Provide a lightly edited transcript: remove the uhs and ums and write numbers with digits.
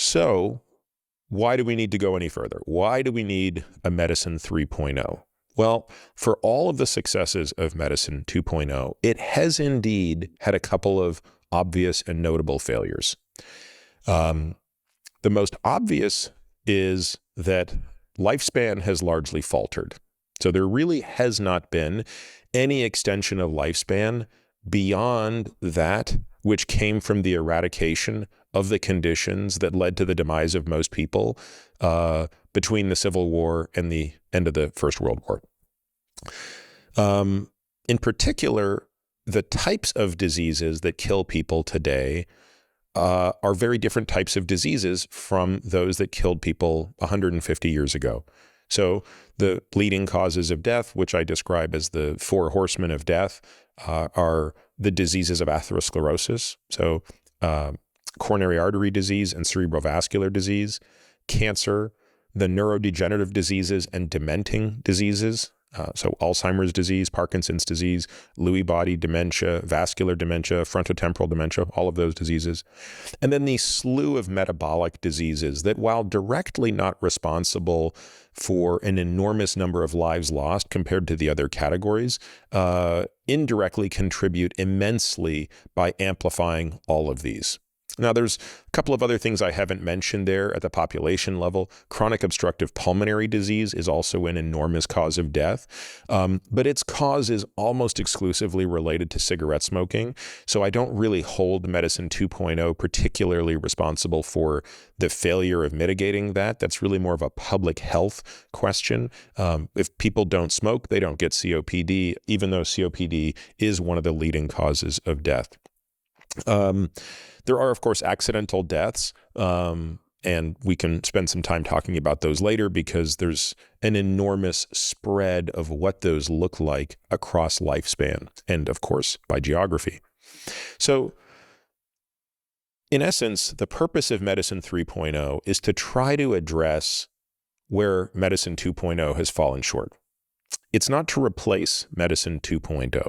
So why do we need to go any further? Why do we need a medicine 3.0? Well, for all of the successes of medicine 2.0, it has indeed had a couple of obvious and notable failures. The most obvious is that lifespan has largely faltered. So there really has not been any extension of lifespan beyond that which came from the eradication of the conditions that led to the demise of most people between the Civil War and the end of the First World War. In particular, the types of diseases that kill people today are very different types of diseases from those that killed people 150 years ago. So the leading causes of death, which I describe as the four horsemen of death, are the diseases of atherosclerosis, so coronary artery disease and cerebrovascular disease, cancer, the neurodegenerative diseases and dementing diseases, so Alzheimer's disease, Parkinson's disease, Lewy body dementia, vascular dementia, frontotemporal dementia, all of those diseases. And then the slew of metabolic diseases that, while directly not responsible for an enormous number of lives lost compared to the other categories, indirectly contribute immensely by amplifying all of these. Now, there's a couple of other things I haven't mentioned there at the population level. Chronic obstructive pulmonary disease is also an enormous cause of death, but its cause is almost exclusively related to cigarette smoking. So I don't really hold Medicine 2.0 particularly responsible for the failure of mitigating that. That's really more of a public health question. If people don't smoke, they don't get COPD, even though COPD is one of the leading causes of death. There are, of course, accidental deaths, and we can spend some time talking about those later because there's an enormous spread of what those look like across lifespan and, of course, by geography. So, in essence, the purpose of Medicine 3.0 is to try to address where Medicine 2.0 has fallen short. It's not to replace Medicine 2.0.